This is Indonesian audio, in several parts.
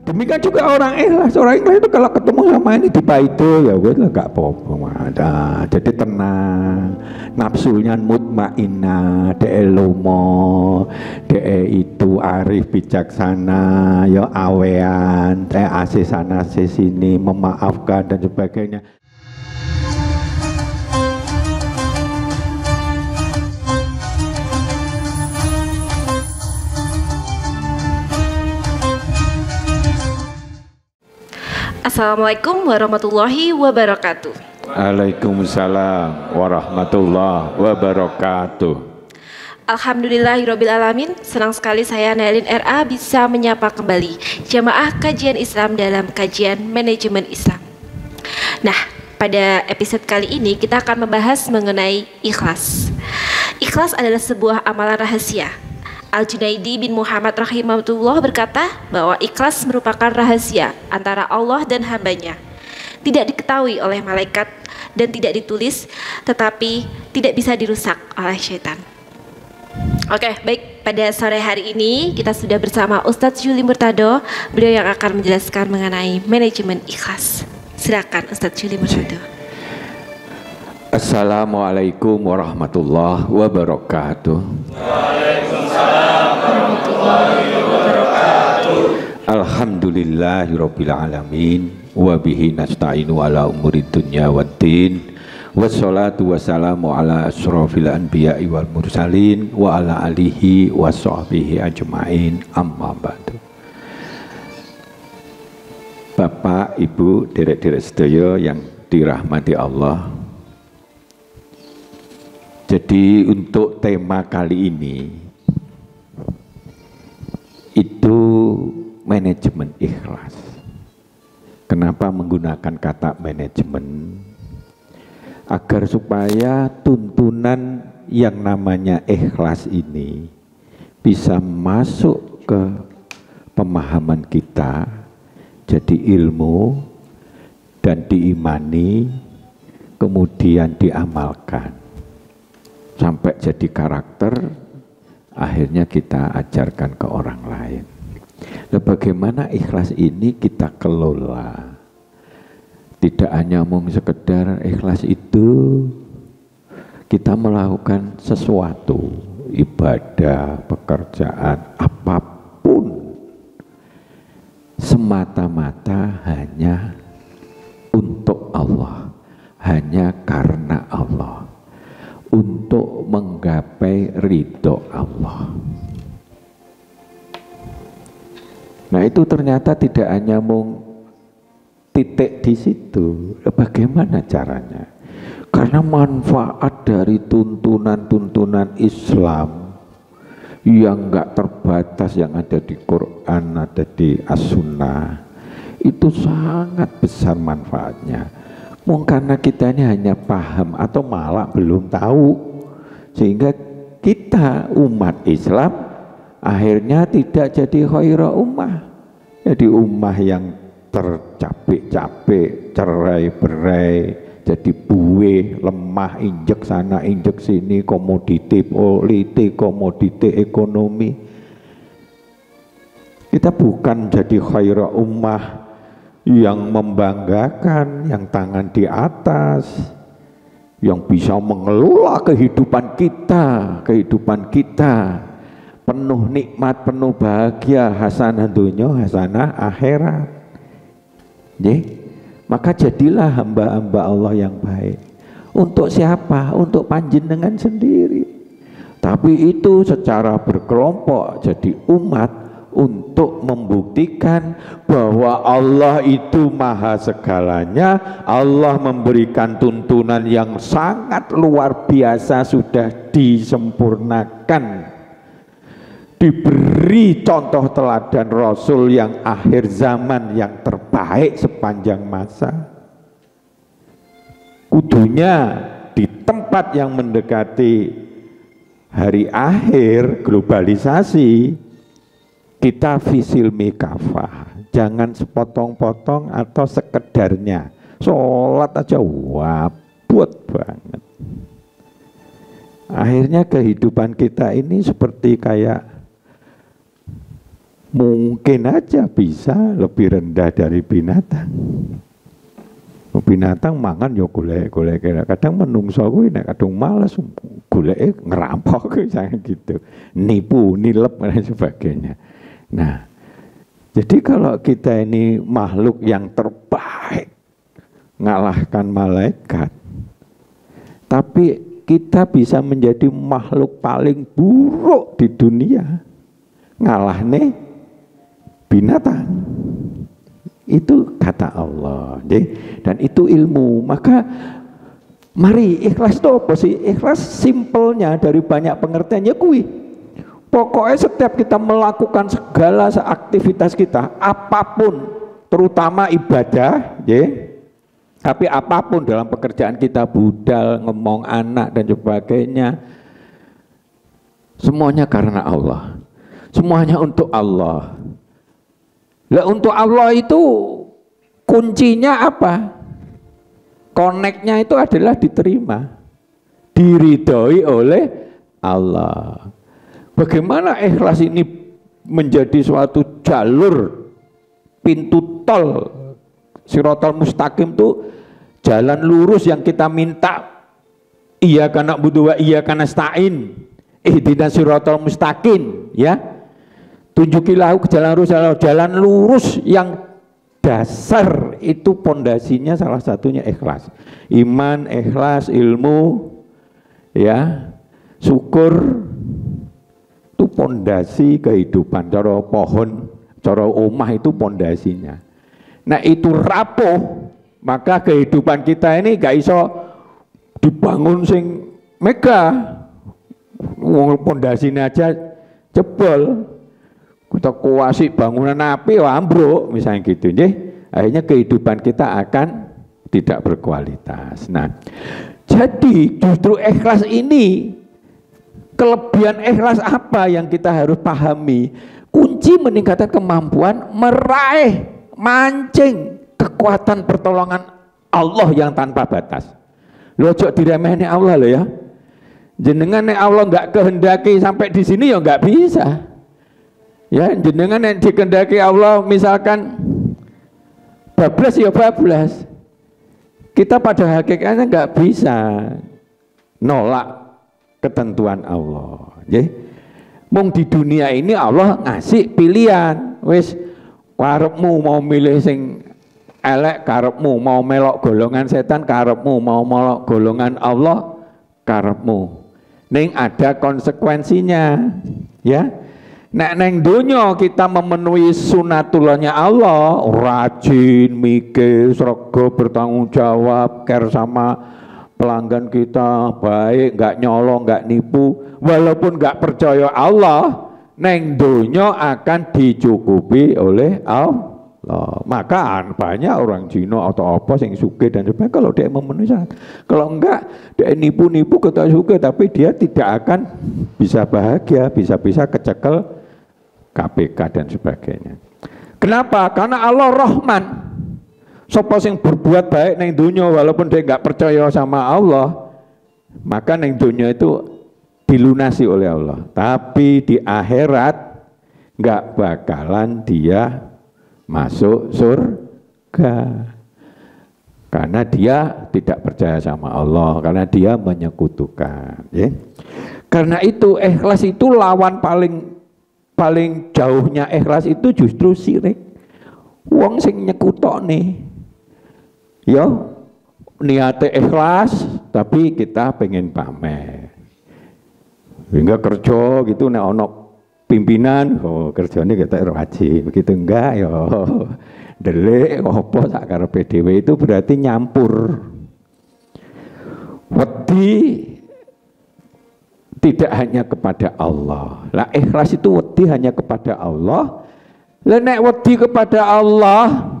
Demikian juga orang ikhlas itu kalau ketemu sama ini di itu ya wes lah gak apa-apa ada. Jadi tenang, nafsunya mutmainnah, de lomo, de itu arif bijaksana, ya awean, asih sana asih sini, memaafkan dan sebagainya. Assalamualaikum warahmatullahi wabarakatuh. Waalaikumsalam warahmatullahi wabarakatuh. Alhamdulillahirabbil alamin. Senang sekali saya Nailin RA bisa menyapa kembali jamaah kajian Islam dalam kajian manajemen Islam. Nah, pada episode kali ini kita akan membahas mengenai ikhlas. Ikhlas adalah sebuah amalan rahasia. Al-Junaidi bin Muhammad rahimahullah berkata bahwa ikhlas merupakan rahasia antara Allah dan hambanya. Tidak diketahui oleh malaikat dan tidak ditulis, tetapi tidak bisa dirusak oleh syaitan. Oke, baik, pada sore hari ini kita sudah bersama Ustadz Juli Murtado. Beliau yang akan menjelaskan mengenai manajemen ikhlas. Silakan Ustadz Juli Murtado. Assalamualaikum warahmatullahi wabarakatuh. Waalaikumsalam warahmatullahi wabarakatuh. Alhamdulillahirabbil alamin wa bihi nasta'inu ala umuri dunya waddin. Wassalatu wassalamu ala asyrafil anbiya'i wal mursalin wa ala alihi wa sahbihi ajma'in, amma ba'du. Bapak, Ibu, derek-derek sedaya yang dirahmati Allah. Jadi untuk tema kali ini itu manajemen ikhlas. Kenapa menggunakan kata manajemen? Agar supaya tuntunan yang namanya ikhlas ini bisa masuk ke pemahaman kita, jadi ilmu dan diimani, kemudian diamalkan sampai jadi karakter, akhirnya kita ajarkan ke orang lain. Nah, bagaimana ikhlas ini kita kelola? Tidak hanya mau sekedar ikhlas itu kita melakukan sesuatu, ibadah, pekerjaan, apapun semata-mata hanya untuk Allah, hanya karena Allah, untuk menggapai ridho Allah. Nah, itu ternyata tidak hanya titik di situ. Bagaimana caranya? Karena manfaat dari tuntunan-tuntunan Islam yang enggak terbatas yang ada di Quran, ada di As-Sunnah, itu sangat besar manfaatnya. Mungkin karena kita ini hanya paham atau malah belum tahu, sehingga kita umat Islam akhirnya tidak jadi khairah ummah, jadi ummah yang tercapek-capek, cerai-berai, jadi buih, lemah, injek sana, injek sini, komoditi politik, komoditi ekonomi. Kita bukan jadi khairah ummah yang membanggakan, yang tangan di atas, yang bisa mengelola kehidupan kita penuh nikmat, penuh bahagia, hasanah dunya, hasanah akhirat. Maka jadilah hamba-hamba Allah yang baik. Untuk siapa? Untuk panjenengan sendiri. Tapi itu secara berkelompok jadi umat untuk membuktikan bahwa Allah itu maha segalanya. Allah memberikan tuntunan yang sangat luar biasa, sudah disempurnakan. Diberi contoh teladan Rasul yang akhir zaman yang terbaik sepanjang masa. Kudunya di tempat yang mendekati hari akhir globalisasi, kita fisilmi kafah, jangan sepotong-potong atau sekedarnya. Sholat aja wabut banget. Akhirnya kehidupan kita ini seperti kayak mungkin aja bisa lebih rendah dari binatang. Binatang mangan yo golek-golek, kadang menungso kuwi nek kadung males goleke ngerampok kayak gitu, nipu, nilep dan sebagainya. Nah, jadi kalau kita ini makhluk yang terbaik ngalahkan malaikat, tapi kita bisa menjadi makhluk paling buruk di dunia, ngalah nih binatang. Itu kata Allah, dan itu ilmu. Maka mari ikhlas itu apa sih? Ikhlas simpelnya dari banyak pengertiannya kui. Pokoknya setiap kita melakukan segala aktivitas kita, apapun, terutama ibadah, tapi apapun dalam pekerjaan kita, budal, ngomong anak dan sebagainya, semuanya karena Allah, semuanya untuk Allah. Lah untuk Allah itu kuncinya apa? Koneknya itu adalah diterima, diridhoi oleh Allah. Bagaimana ikhlas ini menjadi suatu jalur pintu tol Shiratal Mustaqim itu jalan lurus yang kita minta. Iyyaka na'budu wa iyyaka nasta'in. Ihdinas Shiratal Mustaqim, ya. Tunjukilah aku jalan lurus yang dasar itu pondasinya salah satunya ikhlas. Iman, ikhlas, ilmu, ya, syukur itu pondasi kehidupan. Cara pohon, cara omah itu pondasinya. Nah itu rapuh, maka kehidupan kita ini gak iso dibangun sing megah. Pondasinya aja jebol. Kita kuasi bangunan api ambruk misalnya gitu, akhirnya kehidupan kita akan tidak berkualitas. Nah, jadi justru ikhlas ini, kelebihan ikhlas apa yang kita harus pahami? Kunci meningkatkan kemampuan meraih, mancing kekuatan pertolongan Allah yang tanpa batas. Lo ojo diremehne Allah lo ya. Jenengan nek Allah nggak kehendaki sampai di sini ya nggak bisa. Ya, jenengan yang dikehendaki Allah misalkan bablas ya bablas. Kita pada hakikatnya nggak bisa nolak ketentuan Allah. Mung di dunia ini Allah ngasih pilihan. Wis karepmu mau milih sing elek, karepmu mau melok golongan setan, karepmu mau melok golongan Allah, karepmu. Ning ada konsekuensinya, ya. Nek neng dunya kita memenuhi sunatullahnya Allah, rajin, mikir, srega, bertanggung jawab, care sama pelanggan kita, baik, nggak nyolong, nggak nipu, walaupun nggak percaya Allah, neng dunya akan dicukupi oleh Allah. Maka banyak orang Cina atau apa yang sugih dan sebagainya kalau dia memenuhi syarat. Kalau enggak, dia nipu-nipu kita sugih tapi dia tidak akan bisa bahagia, bisa-bisa kecekel KPK dan sebagainya. Kenapa? Karena Allah Rahman. Sapa sing berbuat baik neng dunia walaupun dia nggak percaya sama Allah, maka neng dunia itu dilunasi oleh Allah. Tapi di akhirat nggak bakalan dia masuk surga. Karena dia tidak percaya sama Allah, karena dia menyekutukan. Ya. Karena itu ikhlas itu lawan paling jauhnya ikhlas itu justru syirik. Wong sing nyekutokne ya niate ikhlas tapi kita pengen pamer. Hingga kerja gitu nek ana pimpinan, oh kerjane kita wajib, begitu enggak ya delik apa sak karepe dhewe itu berarti nyampur. Wedi tidak hanya kepada Allah. Lah ikhlas itu wedi hanya kepada Allah. Lah nek wedi kepada Allah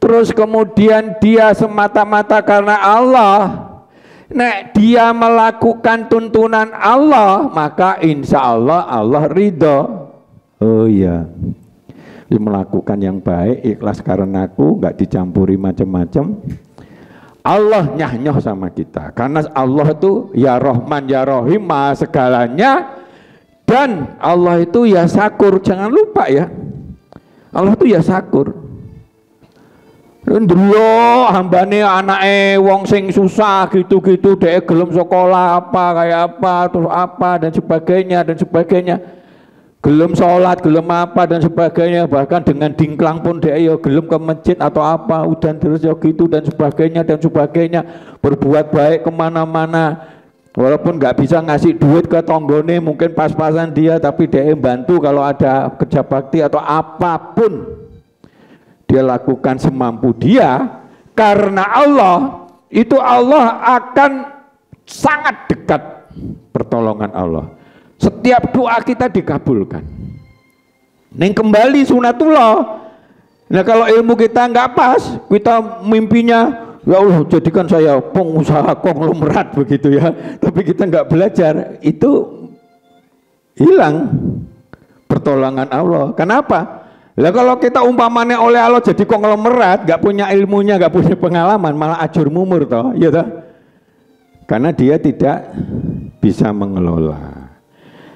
terus kemudian dia semata-mata karena Allah, nek dia melakukan tuntunan Allah, maka insya Allah Allah ridho. Oh iya, dia melakukan yang baik ikhlas karena aku, nggak dicampuri macam-macam. Allah nyah-nyoh sama kita karena Allah itu ya Rahman ya Rahim maha segalanya, dan Allah itu ya Syakur. Jangan lupa ya, Allah tuh ya syakur. Ndelo hambane anake wong sing susah gitu-gitu dhek gelem sekolah apa kayak apa terus apa dan sebagainya. Gelem sholat, gelem apa dan sebagainya, bahkan dengan dingklang pun dia ya gelem ke masjid atau apa, udan terus ya gitu dan sebagainya, berbuat baik kemana-mana, walaupun nggak bisa ngasih duit ke tonggone, mungkin pas-pasan dia, tapi dia bantu kalau ada kerja bakti atau apapun dia lakukan semampu dia, karena Allah, itu Allah akan sangat dekat pertolongan Allah. Setiap doa kita dikabulkan. Neng kembali sunatullah. Nah kalau ilmu kita nggak pas, kita mimpinya ya Allah jadikan saya pengusaha konglomerat begitu ya. Tapi kita nggak belajar, itu hilang pertolongan Allah. Kenapa? Lah kalau kita umpamanya oleh Allah jadi konglomerat, nggak punya ilmunya, nggak punya pengalaman, malah ajur mumur toh, ya toh? Karena dia tidak bisa mengelola.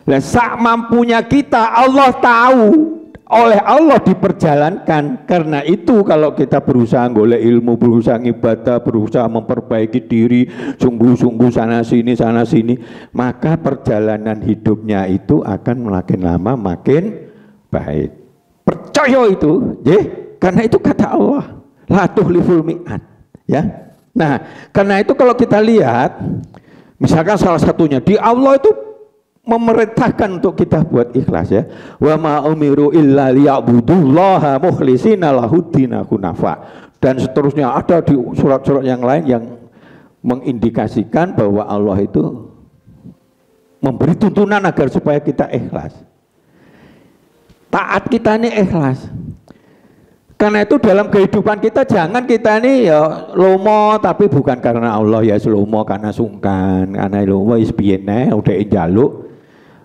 Nah, sak mampunya kita Allah tahu, oleh Allah diperjalankan. Karena itu kalau kita berusaha golek ilmu, berusaha ibadah, berusaha memperbaiki diri, sungguh-sungguh sana sini, maka perjalanan hidupnya itu akan makin lama makin baik. Percaya itu, ya? Karena itu kata Allah, la tuhliful mi'ad, ya. Nah, karena itu kalau kita lihat, misalkan salah satunya di Allah itu memerintahkan untuk kita buat ikhlas ya. Wa ma umiru illa liya'budullaha mukhlishina lahuddina hunafa. Dan seterusnya ada di surat-surat yang lain yang mengindikasikan bahwa Allah itu memberi tuntunan agar supaya kita ikhlas. Taat kita ini ikhlas. Karena itu dalam kehidupan kita jangan kita ini ya lomo tapi bukan karena Allah, ya lomo karena sungkan, karena lomo isbiyene udah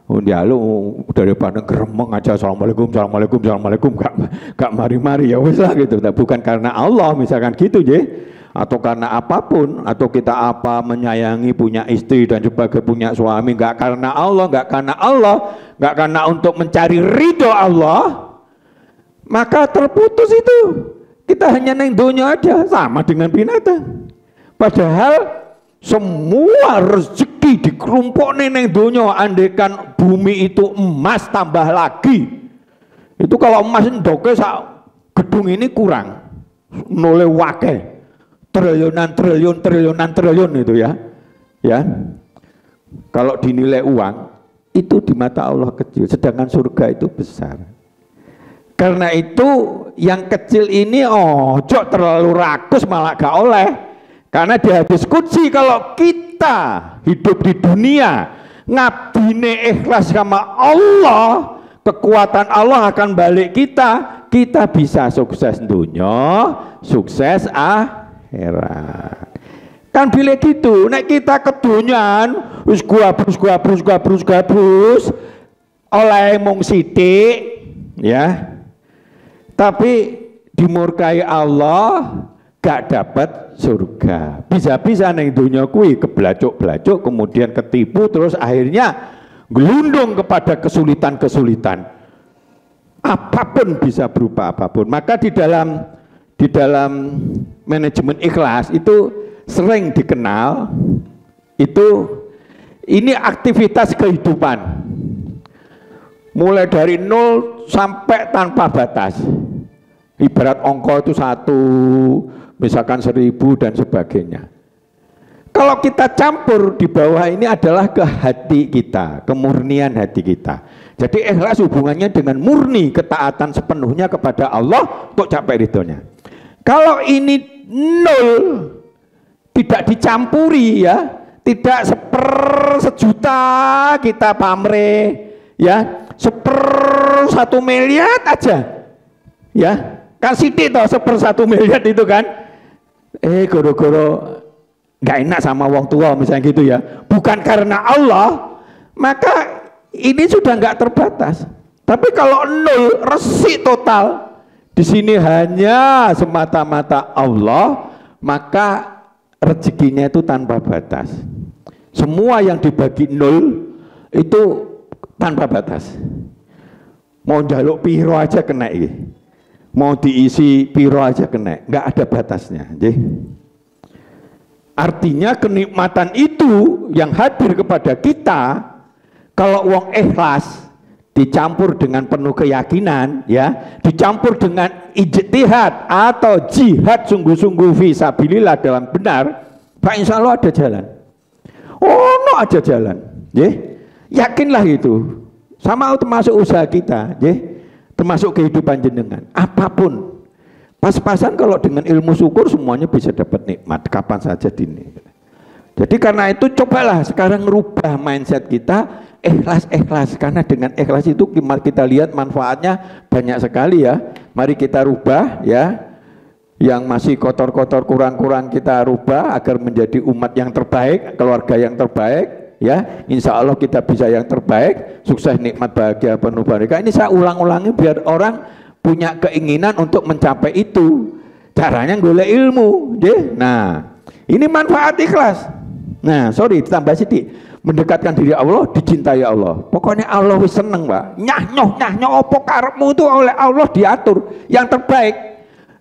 njaluk daripada geremeng aja assalamualaikum gak mari-mari ya wis lah gitu. Bukan karena Allah misalkan gitu je, atau karena apapun, atau kita apa menyayangi punya istri dan sebagainya punya suami, gak karena Allah, gak karena untuk mencari ridho Allah, maka terputus itu. Kita hanya neng dunia aja, sama dengan binatang. Padahal semua rezeki dikerumpuk neng dunia. Andaikan bumi itu emas tambah lagi, itu kalau emas ndoke sak gedung ini kurang nole wake triliunan itu ya. Kalau dinilai uang itu di mata Allah kecil, sedangkan surga itu besar. Karena itu yang kecil ini ojo terlalu rakus malah gak oleh. Karena di hadis qudsi kalau kita hidup di dunia ngabdine ikhlas sama Allah, kekuatan Allah akan balik kita bisa sukses dunia, sukses akhirat. Kan bila gitu, nek kita kedunyan wis gabus oleh mung sithik ya. Tapi dimurkai Allah gak dapat surga. Bisa-bisa neng dunia kui keblacuk-blacuk, kemudian ketipu, terus akhirnya gelundung kepada kesulitan-kesulitan. Apapun bisa berupa apapun. Maka di dalam manajemen ikhlas itu sering dikenal itu ini aktivitas kehidupan. Mulai dari 0 sampai tanpa batas. Ibarat ongko itu 1, misalkan 1000 dan sebagainya. Kalau kita campur di bawah ini adalah ke hati kita, kemurnian hati kita. Jadi ikhlas hubungannya dengan murni ketaatan sepenuhnya kepada Allah untuk capai ridhonya. Kalau ini 0, tidak dicampuri ya, tidak 1/1 kita pamrih ya, 1/1 miliar aja ya. Kan sidik toh 1/1 miliar itu kan, goro-goro nggak enak sama wong tua misalnya gitu ya, bukan karena Allah, maka ini sudah nggak terbatas. Tapi kalau 0 resik total, di sini hanya semata-mata Allah, maka rezekinya itu tanpa batas. Semua yang dibagi 0 itu tanpa batas. Mau njaluk piro aja kena ini. Mau diisi piro aja kena, nggak ada batasnya. Artinya kenikmatan itu yang hadir kepada kita, kalau wong ikhlas dicampur dengan penuh keyakinan, ya, dicampur dengan ijtihad atau jihad sungguh-sungguh fisabilillah dalam benar, Pak, insya Allah ada jalan. Oh, no, aja jalan. Yakinlah itu. Sama termasuk usaha kita, termasuk kehidupan jenengan. Apapun, pas-pasan kalau dengan ilmu syukur semuanya bisa dapat nikmat kapan saja dini. Jadi karena itu cobalah sekarang rubah mindset kita, ikhlas, karena dengan ikhlas itu kita lihat manfaatnya banyak sekali ya. Mari kita rubah ya, yang masih kotor-kotor kurang-kurang kita rubah agar menjadi umat yang terbaik, keluarga yang terbaik ya. Insya Allah kita bisa yang terbaik, sukses, nikmat, bahagia, penuh barokah. Ini saya ulang-ulangi biar orang punya keinginan untuk mencapai itu. Caranya golek ilmu. Nah, ini manfaat ikhlas. Nah, sorry ditambah sedikit. Mendekatkan diri Allah, dicintai Allah. Pokoknya Allah wis seneng, Pak. Nyah nyoh apa karepmu itu oleh Allah diatur yang terbaik.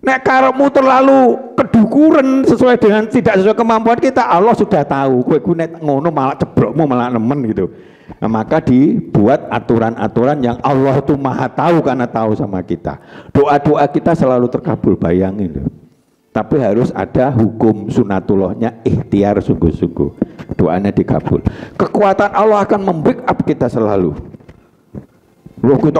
Nek karepmu terlalu kedukuran sesuai dengan tidak sesuai kemampuan kita, Allah sudah tahu. Kowe nek ngono malah cebrokmu malah nemen gitu. Nah, maka dibuat aturan-aturan yang Allah itu maha tahu karena tahu sama kita. Doa-doa kita selalu terkabul, bayangin loh. Tapi harus ada hukum sunatullahnya, ikhtiar sungguh-sungguh. Doanya dikabul. Kekuatan Allah akan membackup kita selalu. Loh kita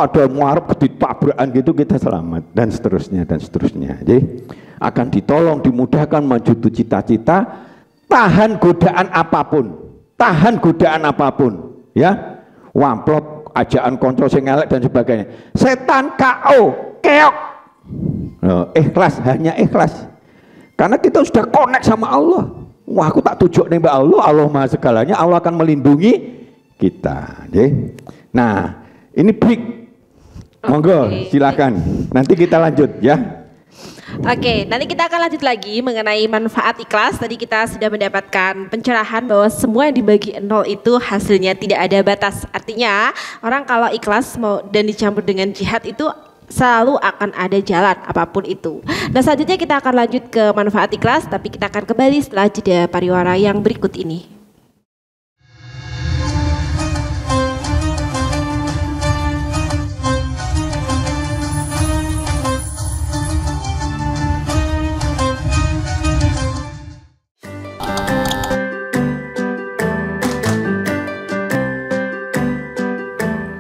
ada muarab ditabrakan gitu kita selamat dan seterusnya dan seterusnya. Jadi akan ditolong, dimudahkan menuju cita-cita, tahan godaan apapun, ya. Wamplok, ajaan konco sing elek dan sebagainya. Setan KO, keok. Ikhlas, hanya ikhlas. Karena kita sudah connect sama Allah. Wah, aku tak tujuk nih Mbak Allah, Allah Maha segalanya, Allah akan melindungi kita. Nah, ini break. Monggo, silakan. Nanti kita lanjut ya. Oke, nanti kita akan lanjut lagi mengenai manfaat ikhlas. Tadi kita sudah mendapatkan pencerahan bahwa semua yang dibagi 0 itu hasilnya tidak ada batas. Artinya, orang kalau ikhlas mau dan dicampur dengan jihad itu selalu akan ada jalan apapun itu. Nah, selanjutnya kita akan lanjut ke manfaat ikhlas, tapi kita akan kembali setelah jeda pariwara yang berikut ini.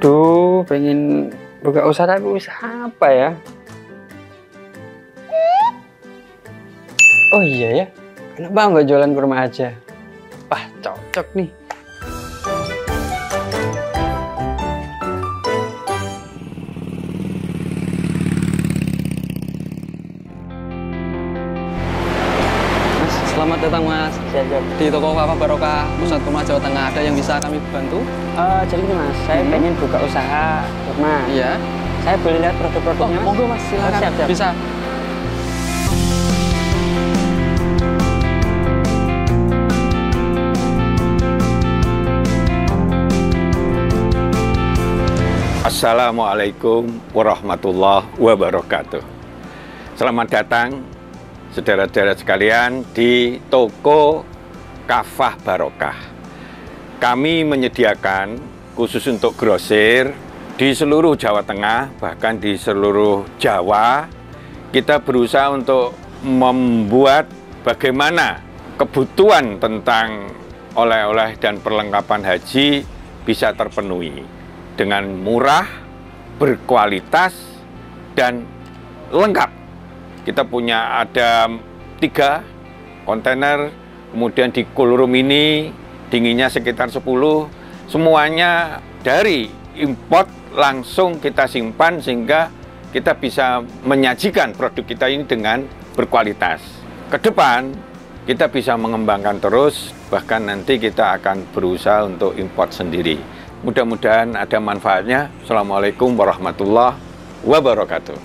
Duh, pengen buka usaha tapi usaha apa ya? Oh iya ya, kenapa nggak jualan kurma aja? Wah, cocok nih. Mas, selamat datang Mas. Siap. Di toko Wafa Barokah Pusat Kurma Jawa Tengah, ada yang bisa kami bantu? Jadi ini Mas, saya pengen buka usaha kurma. Iya. Saya boleh lihat produk-produknya Mas? Monggo Mas, silakan. Siap. Bisa. Assalamualaikum warahmatullahi wabarakatuh. Selamat datang saudara-saudara sekalian di toko Kafah Barokah. Kami menyediakan khusus untuk grosir di seluruh Jawa Tengah, bahkan di seluruh Jawa. Kita berusaha untuk membuat bagaimana kebutuhan tentang oleh-oleh dan perlengkapan haji bisa terpenuhi dengan murah, berkualitas, dan lengkap. Kita punya ada 3 kontainer, kemudian di cool room ini dinginnya sekitar 10, semuanya dari import langsung kita simpan sehingga kita bisa menyajikan produk kita ini dengan berkualitas. Ke depan kita bisa mengembangkan terus, bahkan nanti kita akan berusaha untuk import sendiri. Mudah-mudahan ada manfaatnya. Assalamualaikum warahmatullahi wabarakatuh.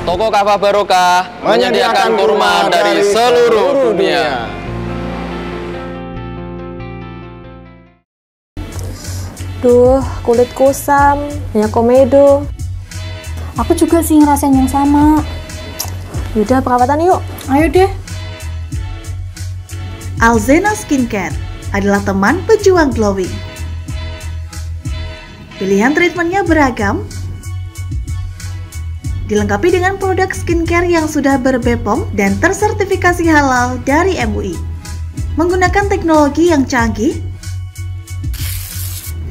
Toko Toko Kafah Barokah menyediakan kurma dari seluruh dunia. Duh, kulit kusam, banyak komedo. Aku juga sih ngerasain yang sama. Yaudah, perawatan yuk. Ayo deh. Alzena Skincare adalah teman pejuang glowing. Pilihan treatmentnya beragam, dilengkapi dengan produk skincare yang sudah ber-BPOM dan tersertifikasi halal dari MUI. Menggunakan teknologi yang canggih,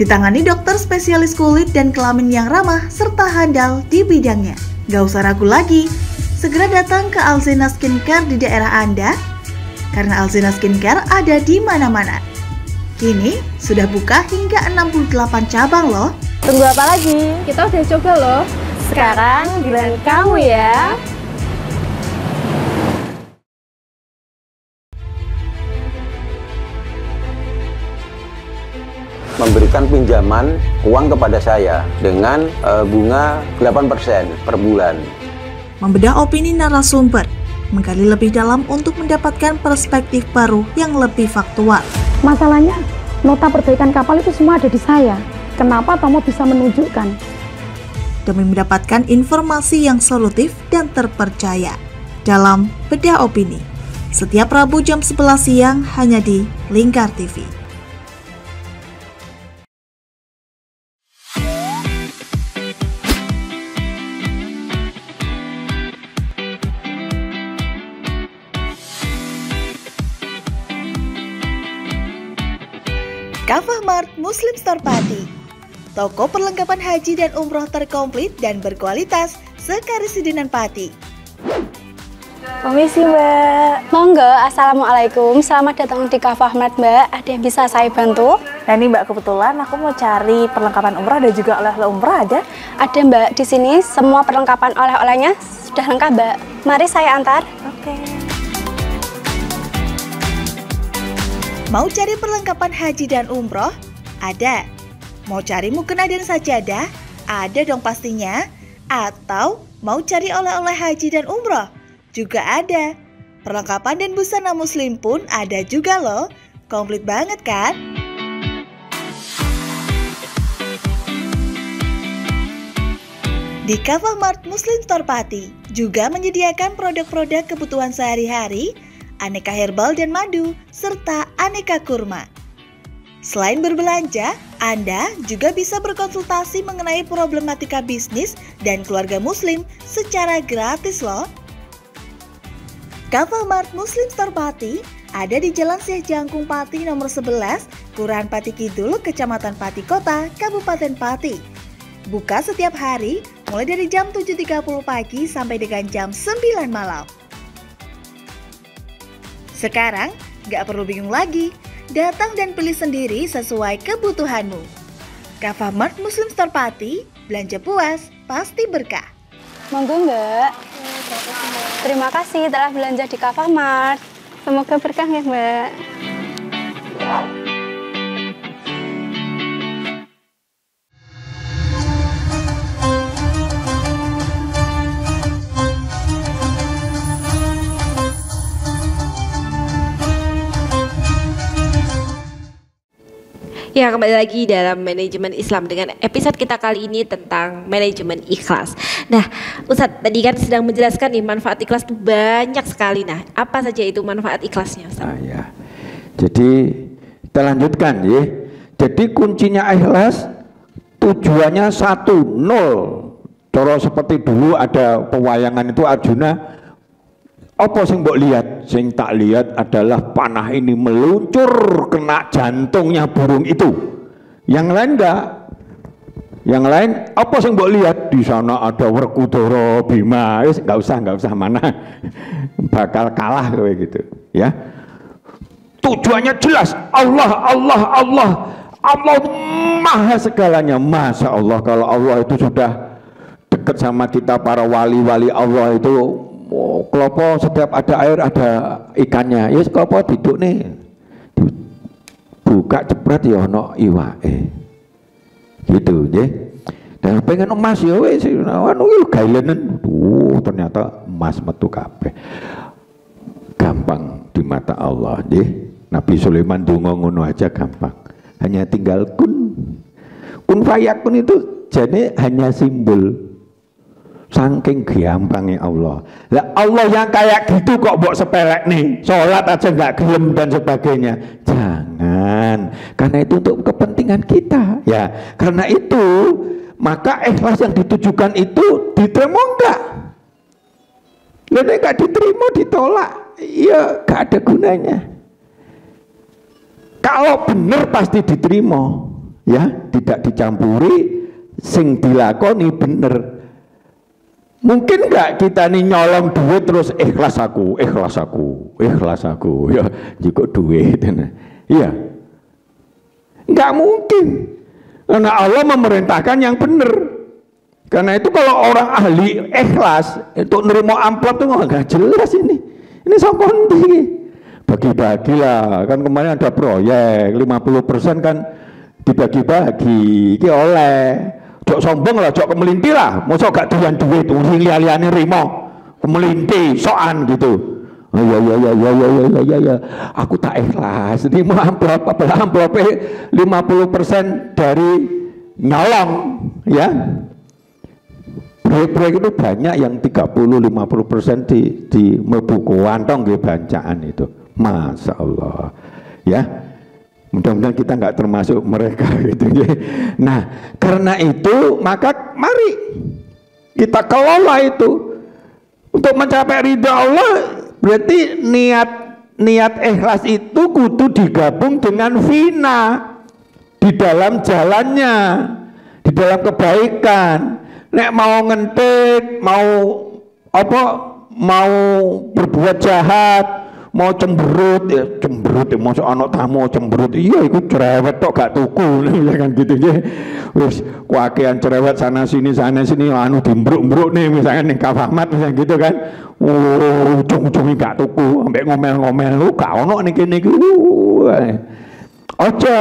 ditangani dokter spesialis kulit dan kelamin yang ramah serta handal di bidangnya. Gak usah ragu lagi, segera datang ke Alzena Skincare di daerah Anda, karena Alzena Skincare ada di mana-mana. Kini sudah buka hingga 68 cabang loh. Tunggu apa lagi? Kita udah coba loh. Sekarang giliran kamu ya. Memberikan pinjaman uang kepada saya dengan bunga 8% per bulan. Membedah opini narasumber, menggali lebih dalam untuk mendapatkan perspektif baru yang lebih faktual. Masalahnya, nota perbaikan kapal itu semua ada di saya. Kenapa Tomo bisa menunjukkan? Demi mendapatkan informasi yang solutif dan terpercaya dalam Bedah Opini. Setiap Rabu jam 11 siang hanya di Lingkar TV. Kafah Mart Muslim Store Pati, toko perlengkapan haji dan umroh terkomplit dan berkualitas sekarisidenan Pati. Permisi Mbak. Monggo, Assalamualaikum. Selamat datang di Kafah Mart Mbak. Ada yang bisa saya bantu? Nah ini Mbak, kebetulan aku mau cari perlengkapan umroh dan juga oleh-oleh umroh ada? Ada Mbak, di sini semua perlengkapan oleh-olehnya sudah lengkap Mbak. Mari saya antar. Oke. Mau cari perlengkapan haji dan umroh? Ada. Mau cari mukena dan sajadah? Ada dong pastinya. Atau mau cari oleh-oleh haji dan umroh? Juga ada. Perlengkapan dan busana muslim pun ada juga loh. Komplit banget kan? Di Kafah Mart Muslim Store Pati juga menyediakan produk-produk kebutuhan sehari-hari, aneka herbal dan madu, serta aneka kurma. Selain berbelanja, Anda juga bisa berkonsultasi mengenai problematika bisnis dan keluarga muslim secara gratis loh. Kafah Mart Muslim Store Pati ada di Jalan Syekh Jangkung Pati nomor 11, Kelurahan Pati Kidul, Kecamatan Pati Kota, Kabupaten Pati. Buka setiap hari mulai dari jam 7.30 pagi sampai dengan jam 9 malam. Sekarang, gak perlu bingung lagi, datang dan pilih sendiri sesuai kebutuhanmu. Kafah Mart Muslim Store Pati, belanja puas, pasti berkah. Monggo Mbak. Terima kasih telah belanja di Kafah Mart. Semoga berkah ya Mbak. Ya, kembali lagi dalam manajemen Islam dengan episode kita kali ini tentang manajemen ikhlas. Nah, Ustadz tadi kan sedang menjelaskan nih manfaat ikhlas itu banyak sekali. Nah, apa saja itu manfaat ikhlasnya, Ustadz? Nah, ya. Jadi kita lanjutkan ya. Jadi kuncinya ikhlas tujuannya 1, 0. Cara seperti dulu ada pewayangan itu Arjuna. Apa sing mbok lihat? Sing tak lihat adalah panah ini meluncur kena jantungnya burung itu. Yang lain enggak. Yang lain apa sing mbok lihat? Di sana ada Werkudara, Bima. Enggak usah mana. Bakal kalah kayak gitu, ya. Tujuannya jelas. Allah maha segalanya. Masya Allah, kalau Allah itu sudah dekat sama kita, para wali-wali Allah itu. Oh, kelopo setiap ada air ada ikannya. Ya kelopo duduk nih, buka jebret ya ono iwake. Gitu ya. Dan pengen emas ya wis anu gailenen. Ternyata emas metu kabeh. Gampang di mata Allah, nggih. Nabi Sulaiman donga ngono aja gampang. Hanya tinggal kun fayakun itu jadi hanya simbol. Saking gampangnya Allah. Lah Allah yang kayak gitu kok mbok sepelek nih, sholat aja nggak gelem dan sebagainya. Jangan, karena itu untuk kepentingan kita ya. Karena itu maka ikhlas yang ditujukan itu diterima enggak? Lalu enggak diterima ditolak, ya enggak ada gunanya. Kalau benar pasti diterima, ya tidak dicampuri, sing dilakoni bener. Mungkin enggak kita nih nyolong duit terus ikhlas aku ya jika duit, iya enggak mungkin. Karena Allah memerintahkan yang benar. Karena itu kalau orang ahli ikhlas untuk nerima amplop itu nggak jelas ini sokonti. Bagi-bagilah, kan kemarin ada proyek 50% kan dibagi-bagi, ki oleh. Jok sombong lah, jok kemelinti lah, mosok gak doyan duit, sing liya-liyane rimo, kemelinti, soan gitu. Oh, ya, aku tak ikhlas. Ini mau amplop 50% dari nyolong, ya. Proyek-proyek itu banyak yang 30-50% di mebuku kantong nggih bancaan itu. Masya Allah, ya. Mudah-mudahan kita nggak termasuk mereka gitu ya. Nah, karena itu maka mari kita kelola itu untuk mencapai ridha Allah. Berarti niat ikhlas itu kudu digabung dengan fina di dalam jalannya, di dalam kebaikan. Nek mau ngentit, mau berbuat jahat, mau cemberut ya masuk anak tamu cemberut, iya ikut cerewet tok gak tuku ya kan gitu ya. Wis kuakean cerewet sana sini anu dimbruk-mbruk nih misalnya ning Kafahmat misalnya gitu kan. Ujung-ujungnya gak tuku sampai ngomel-ngomel lu gak ono ning kene iki. Ojo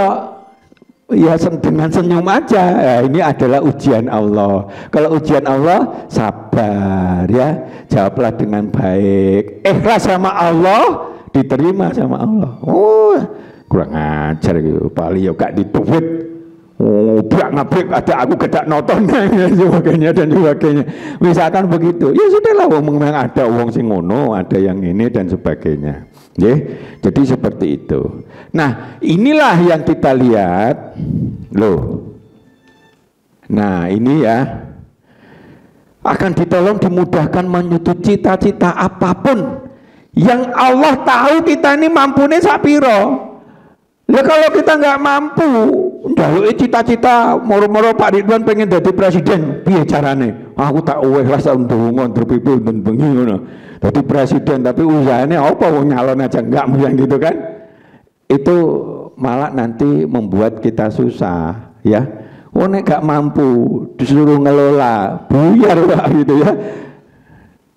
ya dengan senyum aja. Ya, ini adalah ujian Allah. Kalau ujian Allah sabar ya, jawablah dengan baik, ikhlas sama Allah, diterima sama Allah. Oh kurang ajar gitu, paling ya gak dituwit. Oh ngabrik ada aku gedak nonton dan sebagainya. Misalkan begitu, ya sudahlah, memang ada wong sing ngono, ada yang ini dan sebagainya. Jadi seperti itu. Nah inilah yang kita lihat loh. Nah ini ya akan ditolong dimudahkan menyusun cita-cita apapun yang Allah tahu kita ini mampunya sapiro. Lah kalau kita nggak mampu, njaluk cita-cita moro-moro Pak Ridwan pengen jadi presiden, piye carane? Aku tak ikhlas ndonga ndrepipi ben bengi ngono. Jadi presiden tapi usahanya apa wong nyalon aja enggak yang gitu kan. Itu malah nanti membuat kita susah ya. Nek gak mampu disuruh ngelola buyar Pak gitu ya.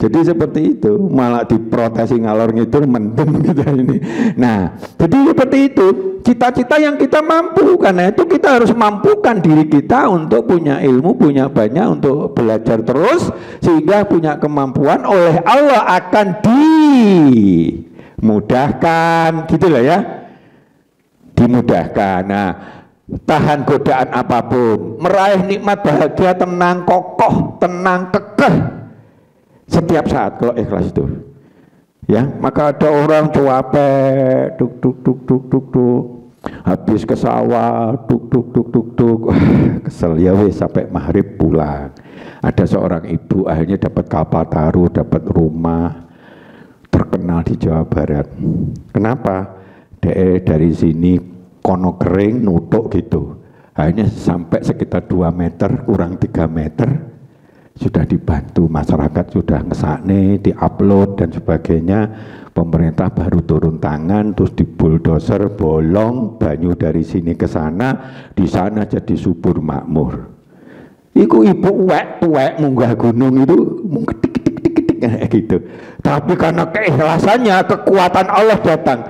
Jadi seperti itu, malah diprotesi ngalor ngidul mendem gitu ini. Nah, jadi seperti itu, cita-cita yang kita mampu, karena itu kita harus mampukan diri kita untuk punya ilmu, punya banyak, untuk belajar terus, sehingga punya kemampuan oleh Allah akan dimudahkan, gitu lah ya, dimudahkan. Nah, tahan godaan apapun, meraih nikmat bahagia, tenang kokoh, tenang kekeh. Setiap saat kalau ikhlas itu ya, maka ada orang cuape duk habis ke sawah duk kesel ya wes sampai maghrib pulang. Ada seorang ibu akhirnya dapat kapal taruh, dapat rumah terkenal di Jawa Barat. Kenapa? Dari sini kono kering nutuk gitu, akhirnya sampai sekitar 2 meter kurang 3 meter sudah dibantu masyarakat, sudah ngesakne, diupload dan sebagainya. Pemerintah baru turun tangan, terus dibuldoser bolong banyu dari sini ke sana, di sana jadi subur makmur. Iku ibu tuwek munggah gunung itu ketik gitu. Tapi karena keikhlasannya, kekuatan Allah datang.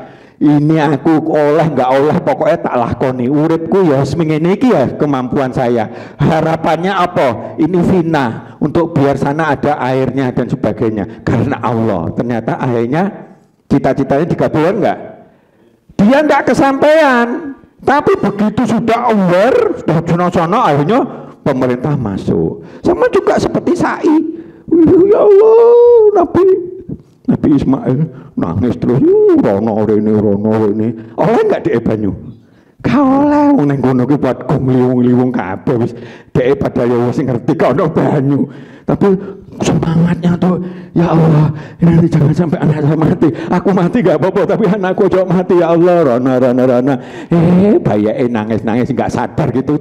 ini aku oleh nggak oleh pokoknya tak lakoni uripku ya seminggu iki ya kemampuan saya. Harapannya apa? Ini fina untuk biar sana ada airnya dan sebagainya karena Allah. Ternyata akhirnya cita-citanya dikabulkan nggak? Dia nggak kesampaian. Tapi begitu sudah aware, sudah sono-sono akhirnya pemerintah masuk. Sama juga seperti Sa'i. Ya Allah, Nabi Ismail nangis terus, rono rene. Oleh nggak dhek banyu? Kau oleh neng kono ki buat liwung kabeh wis dhek padahal wis ngerti kok ono banyu. Tapi semangatnya tuh, ya Allah, ini jangan sampai anak saya mati. Aku mati gak apa-apa, tapi anakku jangan mati ya Allah. Rana. Bayake nangis nggak sadar gitu.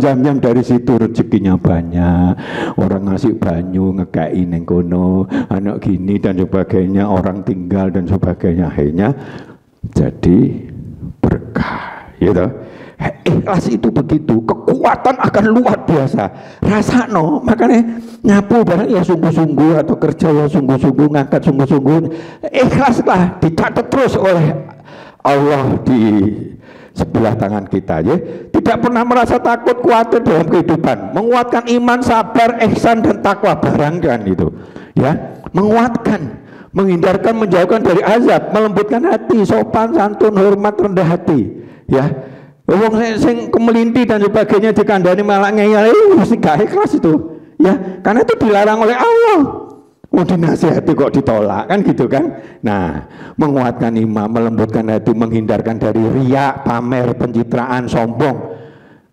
Jam dari situ rezekinya banyak. Orang ngasih banyu ngekei neng kono, anak gini dan sebagainya, orang tinggal dan sebagainya. Akhirnya jadi berkah, gitu. Ikhlas itu begitu, kekuatan akan luar biasa. Rasano, makanya nyapu barang ya sungguh-sungguh atau kerja ya sungguh-sungguh, ngangkat sungguh-sungguh. Ikhlaslah dicatat terus oleh Allah di sebelah tangan kita, ya. Tidak pernah merasa takut, khawatir dalam kehidupan. Menguatkan iman, sabar, ihsan dan takwa barangkan itu, ya. Menguatkan, menghindarkan, menjauhkan dari azab, melembutkan hati, sopan, santun, hormat, rendah hati, ya. Wong sing kemelinti dan sebagainya dikandani malah ngeyel, mesti gak ikhlas itu, ya. Karena itu dilarang oleh Allah. Mau dinasihati kok ditolak, kan gitu kan. Nah, menguatkan iman, melembutkan hati, menghindarkan dari riak, pamer, pencitraan, sombong.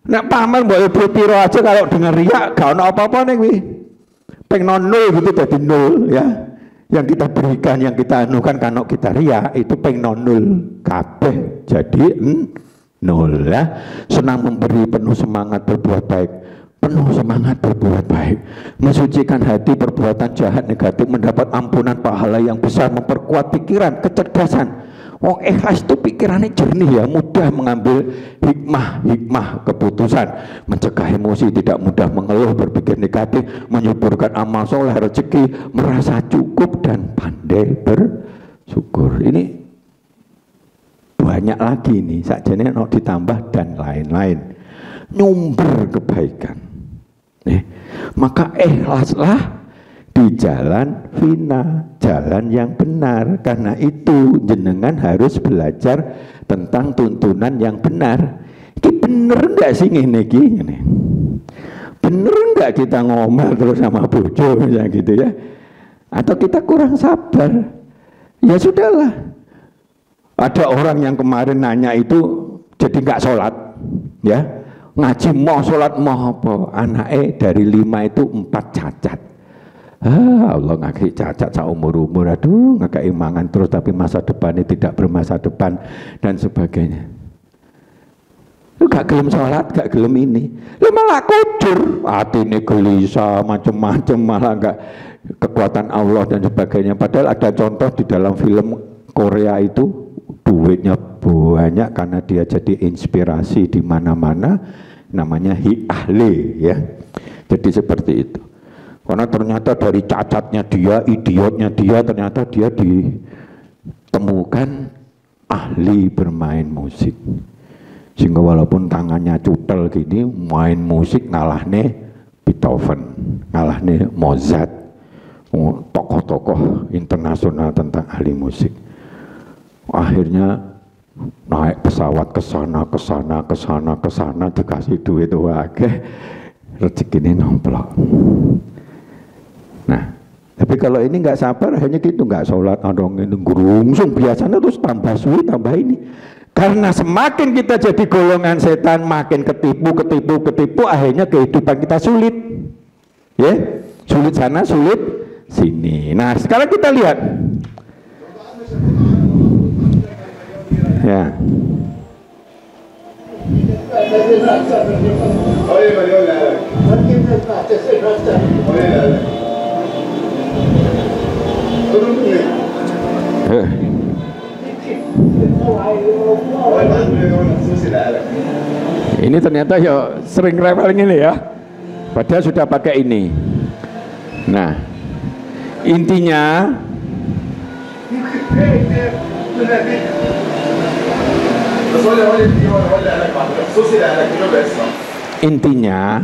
Nah, pamer boleh piro aja kalau dengan riak gak ono apa-apa nih wih. Pengen nol gitu jadi nol, ya. Yang kita berikan, yang kita anukan kalau kita riak itu pengen nol kabeh jadi nol, ya. Senang memberi, penuh semangat berbuat baik. Penuh semangat berbuat baik, mensucikan hati perbuatan jahat negatif, mendapat ampunan pahala yang besar, memperkuat pikiran, kecerdasan. Wong ikhlas itu pikirannya jernih, ya, mudah mengambil hikmah keputusan, mencegah emosi, tidak mudah mengeluh, berpikir negatif, menyuburkan amal soleh, rezeki, merasa cukup dan pandai bersyukur. Ini banyak lagi nih, sakjane mau ditambah dan lain-lain. Nyumber kebaikan. Maka ikhlaslah di jalan fina, jalan yang benar. Karena itu jenengan harus belajar tentang tuntunan yang benar. Ini bener enggak sih ini? Bener enggak kita ngomel terus sama bojo ya gitu, ya? Atau kita kurang sabar? Ya sudahlah. Ada orang yang kemarin nanya itu jadi nggak sholat, ya. Ngaji mau sholat mau apa, anaknya dari 5 itu 4 cacat. Allah ngakei cacat seumur-umur, aduh ngakei mangan terus tapi masa depannya tidak bermasa depan dan sebagainya. Lu gak gelem sholat, gak gelem ini, lu malah kudur, hati ini gelisah macem-macem, malah gak kekuatan Allah dan sebagainya. Padahal ada contoh di dalam film Korea itu, duitnya banyak karena dia jadi inspirasi di mana-mana, namanya Hi Ahli, ya. Jadi seperti itu. Karena ternyata dari cacatnya dia, idiotnya dia, ternyata dia ditemukan ahli bermain musik. Sehingga walaupun tangannya cutel gini, main musik ngalahne Beethoven, ngalahne Mozart, tokoh-tokoh internasional tentang ahli musik. Akhirnya naik pesawat ke sana dikasih duit akeh, rezekine nomplok. Nah, tapi kalau ini nggak sabar hanya gitu, nggak sholat, adong ini gerungsung biasanya terus tambah suwi tambah ini. Karena semakin kita jadi golongan setan, makin ketipu, akhirnya kehidupan kita sulit, ya, sulit sana, sulit sini. Nah, sekarang kita lihat. Ya. Ini ternyata ya sering traveling ini, ya. Padahal sudah pakai ini. Nah, intinya Intinya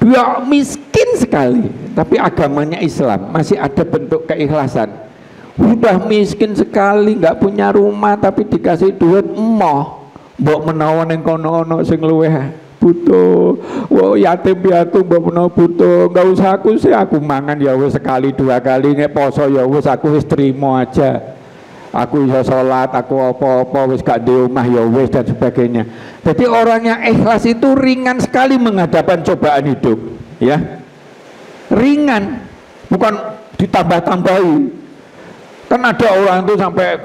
dia miskin sekali, tapi agamanya Islam, masih ada bentuk keikhlasan. Udah miskin sekali, nggak punya rumah, tapi dikasih duit mbok menawa ning kono ono sing luweh butuh. Wah, yatim piatu mbok menawa butuh, nggak usah aku sih, aku mangan ya wis sekali dua kali, nek poso ya wis aku wis trimo aja. Aku bisa sholat, aku apa-apa, wis gak di rumah ya wis, dan sebagainya. Jadi orang yang ikhlas itu ringan sekali menghadapan cobaan hidup, ya. Ringan, bukan ditambah-tambahi. Kan ada orang itu sampai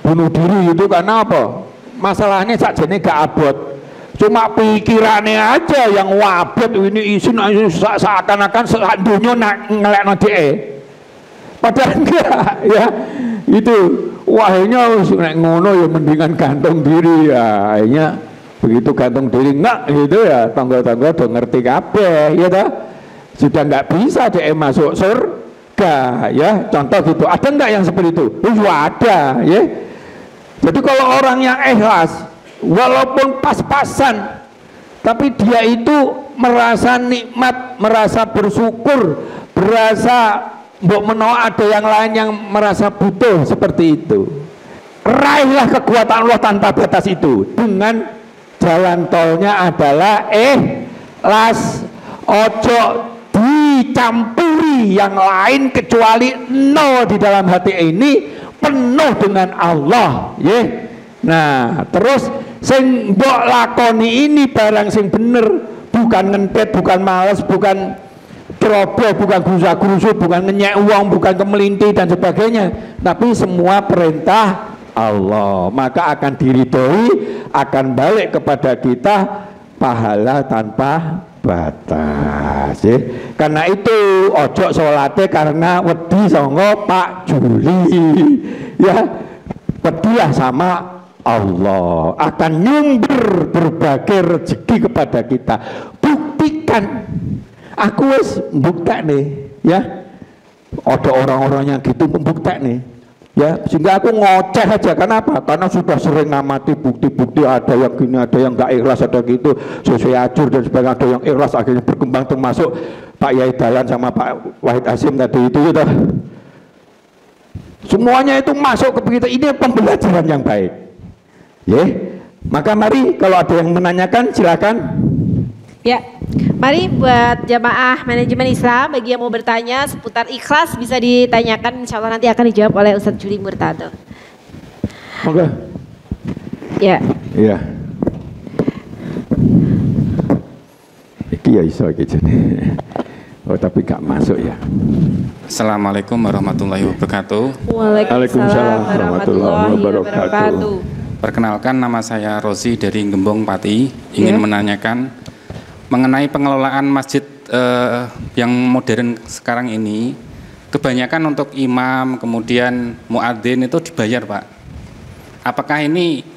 bunuh diri itu karena apa? Masalahnya sakjane gak abot. Cuma pikirannya aja yang wabot, ini isin seakan-akan sak dunya ngelekno dhek. Padahal enggak, ya. Itu wahnya nek ngono ya mendingan gantung diri ya. Akhirnya begitu gantung diri enggak gitu ya, tangga-tangga udah ngerti kabeh ya toh. Sudah enggak bisa dia masuk surga ya. Contoh gitu. Ada enggak yang seperti itu? Ada ya. Jadi kalau orang yang ikhlas walaupun pas-pasan tapi dia itu merasa nikmat, merasa bersyukur, berasa mbok menawa ada yang lain yang merasa butuh seperti itu. Raihlah kekuatan Allah tanpa batas itu dengan jalan tolnya adalah ikhlas. Ojo dicampuri yang lain kecuali nol di dalam hati ini, penuh dengan Allah, ya. Nah, terus sing mbok lakoni ini barang sing bener, bukan ngentet, bukan males, bukan ceroboh, bukan gerusa-gerusu, bukan ngenyek uang, bukan kemelinti dan sebagainya, tapi semua perintah Allah, maka akan diridhoi, akan balik kepada kita pahala tanpa batas ya. Karena itu ojo salate karena wedi sanga Pak Juli ya, wedilah sama Allah, akan nyumber berbagai rezeki kepada kita. Buktikan. Aku wis mbuktek nih ya, ada orang-orang yang gitu membuktek nih ya, sehingga aku ngoceh aja. Kenapa? Karena sudah sering ngamati bukti-bukti, ada yang gini, ada yang gak ikhlas, ada gitu sesuai ajur dan sebagainya, ada yang ikhlas, akhirnya berkembang termasuk Pak Yai Dahlan sama Pak Wahid Hasyim tadi itu gitu. Semuanya itu masuk ke kita, ini pembelajaran yang baik ya. Maka mari kalau ada yang menanyakan silakan. Ya, mari buat jamaah manajemen Islam, bagi yang mau bertanya seputar ikhlas bisa ditanyakan, insya Allah nanti akan dijawab oleh Ustadz Juli Murtado. Oke. Ya. Iya. Iki ya iso iki jane. Oh tapi gak masuk ya. Assalamualaikum warahmatullahi wabarakatuh. Waalaikumsalam warahmatullahi wabarakatuh. Perkenalkan, nama saya Rozi dari Gembong Pati. Ingin menanyakan mengenai pengelolaan masjid yang modern sekarang ini, kebanyakan untuk imam kemudian muadzin itu dibayar, Pak. Apakah ini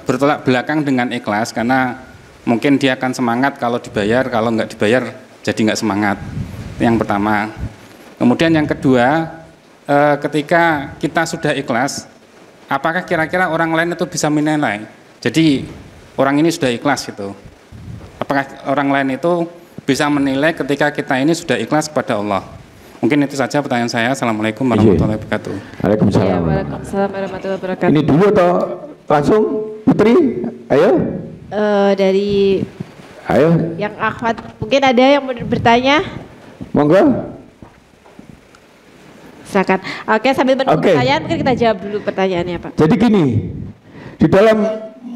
bertolak belakang dengan ikhlas? Karena mungkin dia akan semangat kalau dibayar, kalau nggak dibayar jadi nggak semangat. Yang pertama. Kemudian yang kedua, ketika kita sudah ikhlas, apakah kira-kira orang lain itu bisa menilai? Jadi orang ini sudah ikhlas gitu. Apakah orang lain itu bisa menilai ketika kita ini sudah ikhlas kepada Allah? Mungkin itu saja pertanyaan saya. Assalamualaikum warahmatullahi wabarakatuh. Waalaikumsalam. Waalaikumsalam warahmatullahi wabarakatuh. Ini dulu atau langsung Putri? Ayo. Dari ayo. Yang akhwat, mungkin ada yang mau bertanya? Monggo. Silakan. Oke, sambil menunggu pertanyaan mungkin kita jawab dulu pertanyaannya, Pak. Jadi gini, di dalam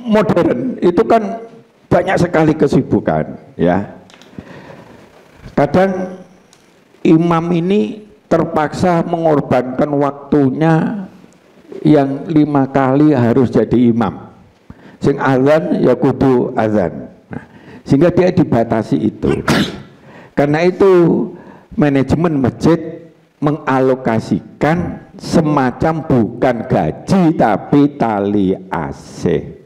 modern itu kan banyak sekali kesibukan ya. Kadang imam ini terpaksa mengorbankan waktunya yang 5 kali harus jadi imam. Sing azan ya kudu azan. Nah, sehingga dia dibatasi itu. Karena itu manajemen masjid mengalokasikan semacam bukan gaji tapi tali asih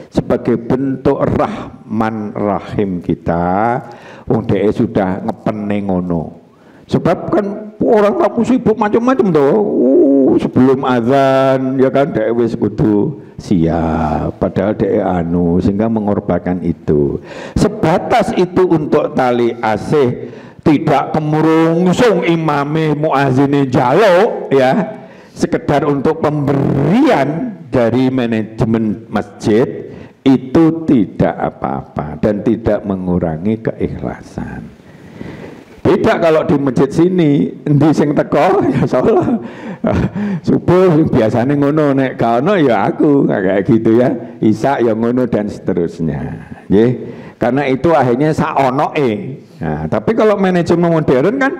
sebagai bentuk rahman rahim kita. Wong dhek sudah ngepene ngono. Sebab kan orang tamu sibuk macam-macam tuh. Sebelum azan ya kan dhek wis kudu siap, padahal dhek sehingga mengorbankan itu. Sebatas itu untuk tali asih, tidak kemurungsung imame muazini jaluk ya, sekedar untuk pemberian dari manajemen masjid itu tidak apa-apa dan tidak mengurangi keikhlasan. Beda kalau di masjid sini, endi sing teko ya salah. Subuh biasanya ngono, nek kaono ya aku kayak gitu ya. Isya ya ngono dan seterusnya. Nggih. Karena itu akhirnya saonoe. Nah, tapi kalau manajemen modern kan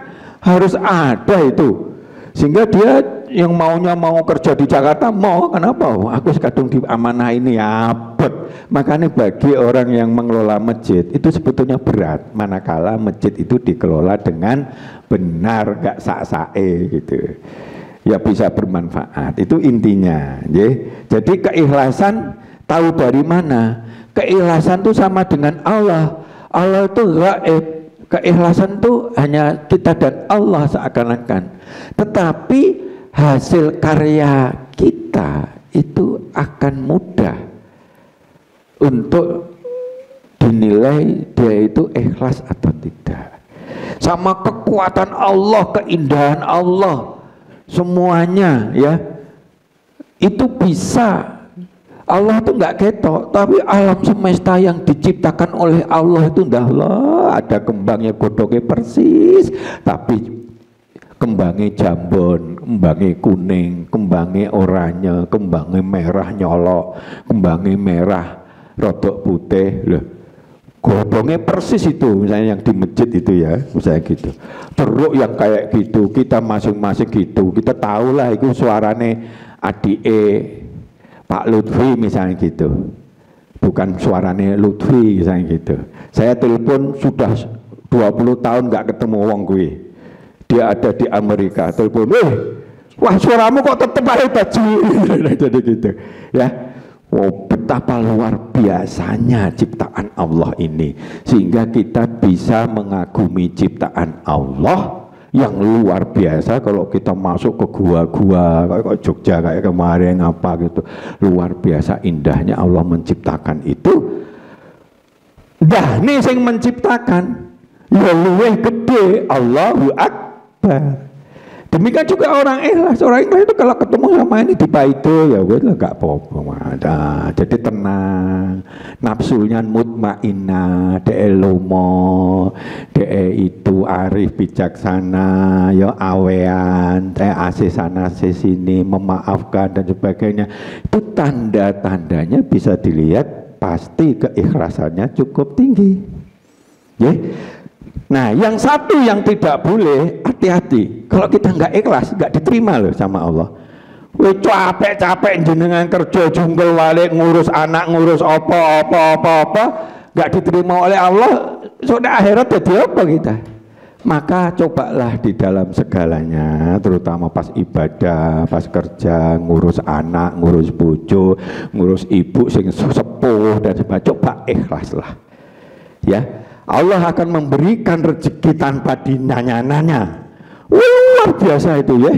harus ada itu. Sehingga dia yang maunya mau kerja di Jakarta mau, kenapa? Aku sekadung di amanah ini abot. Makanya bagi orang yang mengelola masjid itu sebetulnya berat, manakala masjid itu dikelola dengan benar, gak sak-sae gitu. Ya bisa bermanfaat, itu intinya. Jadi keikhlasan tahu dari mana? Keikhlasan itu sama dengan Allah. Allah itu gaib. Keikhlasan itu hanya kita dan Allah seakan-akan. Tetapi hasil karya kita itu akan mudah untuk dinilai dia itu ikhlas atau tidak. Sama kekuatan Allah, keindahan Allah, semuanya ya itu bisa. Allah itu enggak ketok, tapi alam semesta yang diciptakan oleh Allah itu ndahlah, ada kembangnya godoknya persis, tapi kembangnya jambon, kembangnya kuning, kembangnya oranye, kembangnya merah nyolok, kembangnya merah rodok putih loh. Godongnya persis itu, misalnya yang di masjid itu ya, misalnya gitu. Teruk yang kayak gitu, kita masing-masing gitu, kita tahulah itu suarane adike Pak Lutfi misalnya gitu, bukan suaranya Lutfi misalnya gitu. Saya telepon sudah 20 tahun nggak ketemu wong gue, dia ada di Amerika, telepon, wah suaramu kok tetep pakai baju, jadi gitu ya. Oh, betapa luar biasanya ciptaan Allah ini, sehingga kita bisa mengagumi ciptaan Allah yang luar biasa. Kalau kita masuk ke gua-gua kayak Jogja kayak kemarin apa gitu, luar biasa indahnya Allah menciptakan itu. Dah nih sing menciptakan ya luwih gede, Allahu Akbar. Demikian juga orang ikhlas itu kalau ketemu sama ini di Baido ya wes lah gak apa-apa. Nah, jadi tenang, nafsunya mutmainnah, de lomo, de itu arif bijaksana, ya awean, de asih sana asih sini, memaafkan dan sebagainya. Itu tanda-tandanya bisa dilihat, pasti keikhlasannya cukup tinggi. Ya. Nah, yang satu yang tidak boleh, hati-hati. Kalau kita nggak ikhlas, nggak diterima loh sama Allah. Wih capek-capek jenengan kerja jungkel walik ngurus anak, ngurus apa, nggak diterima oleh Allah. Sudah akhirat jadi apa kita? Maka cobalah di dalam segalanya, terutama pas ibadah, pas kerja, ngurus anak, ngurus bojo, ngurus ibu sing sepuh dan sebagainya. Coba ikhlaslah, ya. Allah akan memberikan rezeki tanpa dinanya-nanya. Luar biasa itu ya.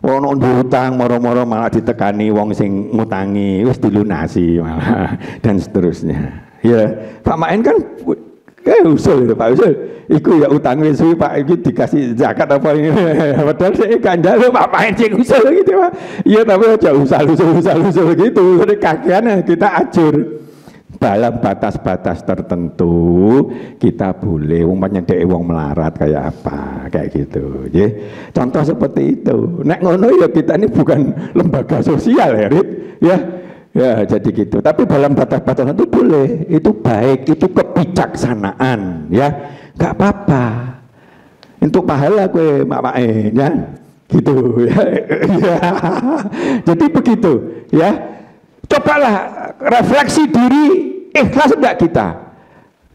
Wong ngutang moro-moro malah ditekani wong sing ngutangi wis dilunasi malah dan seterusnya. Ya, Pak Maen kan kayak usul itu Pak usul. Iku ya utang wis suwi Pak iki dikasih zakat apa ini. Padahal saya kanjalo Pak Maen sing usul gitu Pak. Iya tapi aja usul gitu. Jadi kakean kita ajur. Dalam batas-batas tertentu kita boleh umpamanya dhek wong melarat kayak apa kayak gitu ya. Contoh seperti itu. Nek ngono ya kita ini bukan lembaga sosial ya Rit ya. Ya jadi gitu. Tapi dalam batas-batas itu boleh. Itu baik, itu kebijaksanaan ya. Enggak apa-apa. Untuk pahala kowe Mak ya. Gitu ya. Jadi begitu ya. Cobalah refleksi diri, ikhlas enggak kita?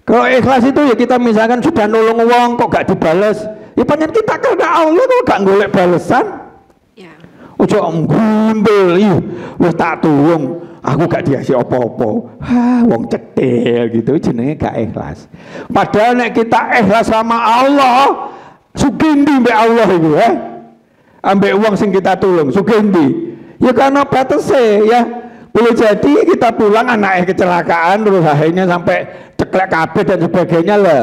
Kalau ikhlas itu ya kita misalkan sudah nolong uang kok gak dibales, ya panjang kita karena Allah kok gak golek balesan. Ya. Ojo ngundul, wis tak tulung, aku gak dikasih apa-apa. Wong cetil gitu jenenge gak ikhlas. Padahal nek kita ikhlas sama Allah, Sugih ndi mbek Allah iku ya. Ambek uang sing kita tulung, sugih ndi? Ya karena batese ya. Boleh jadi kita pulang anaknya kecelakaan terus akhirnya sampai ceklek kabeh dan sebagainya lah.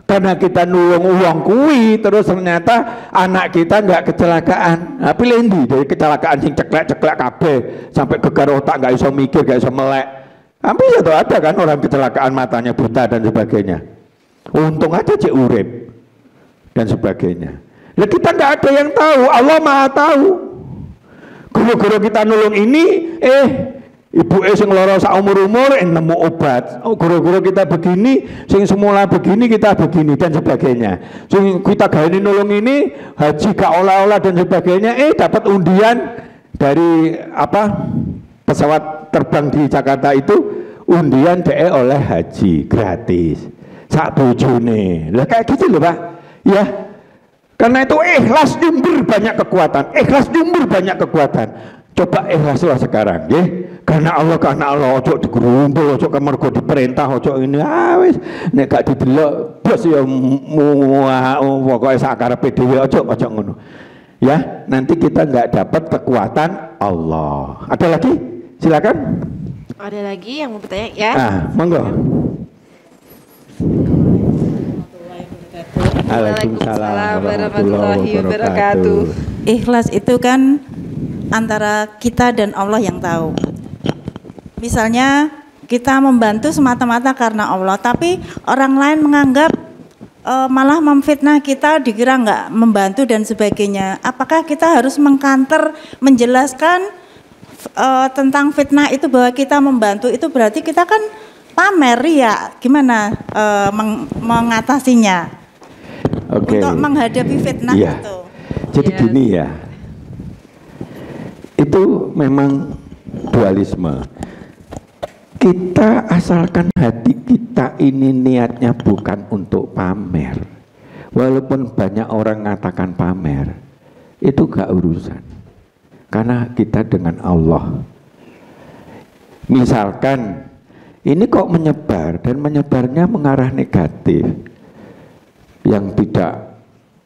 Karena kita nulung uang kui terus ternyata anak kita nggak kecelakaan. Nah, pilih ndi dari kecelakaan sing ceklek kabeh sampai gegar otak nggak iso mikir, nggak iso melek. Hampir itu ada kan orang kecelakaan matanya buta dan sebagainya. Untung aja cek urip dan sebagainya. Nah, kita nggak ada yang tahu, Allah Maha tahu. Guru-guru kita nulung ini, ibu sing lara sak umur-umur nemu obat. Oh, guru-guru kita begini, sing semula begini kita begini dan sebagainya. Sing kita gawe nulung ini haji gak olah-olah dan sebagainya, dapat undian dari apa? Pesawat terbang di Jakarta itu undian oleh haji gratis. Sak bojone. Lah kayak gitu loh, Pak. Ya. Karena itu ikhlas nyumbur banyak kekuatan. Coba ikhlaslah sekarang, ya. Karena Allah, ojo digerundul, ojo kemergo diperintah, ojo ini, wis nek gak didelok bos ya pokoke sakarepe dhewe, ojo ngono. Ya, nanti kita nggak dapat kekuatan Allah. Ada lagi? Silakan. Ada lagi yang mau bertanya ya? Monggo. Waalaikumsalam warahmatullahi wabarakatuh. Ikhlas itu kan antara kita dan Allah yang tahu. Misalnya kita membantu semata-mata karena Allah, tapi orang lain menganggap malah memfitnah kita, dikira nggak membantu dan sebagainya. Apakah kita harus mengkanter, menjelaskan tentang fitnah itu bahwa kita membantu itu berarti kita kan pamer ya? Gimana mengatasinya? Untuk menghadapi fitnah itu. Jadi gini ya, itu memang dualisme. Kita asalkan hati kita ini niatnya bukan untuk pamer. Walaupun banyak orang mengatakan pamer, itu gak urusan. Karena kita dengan Allah. Misalkan ini kok menyebar dan menyebarnya mengarah negatif yang tidak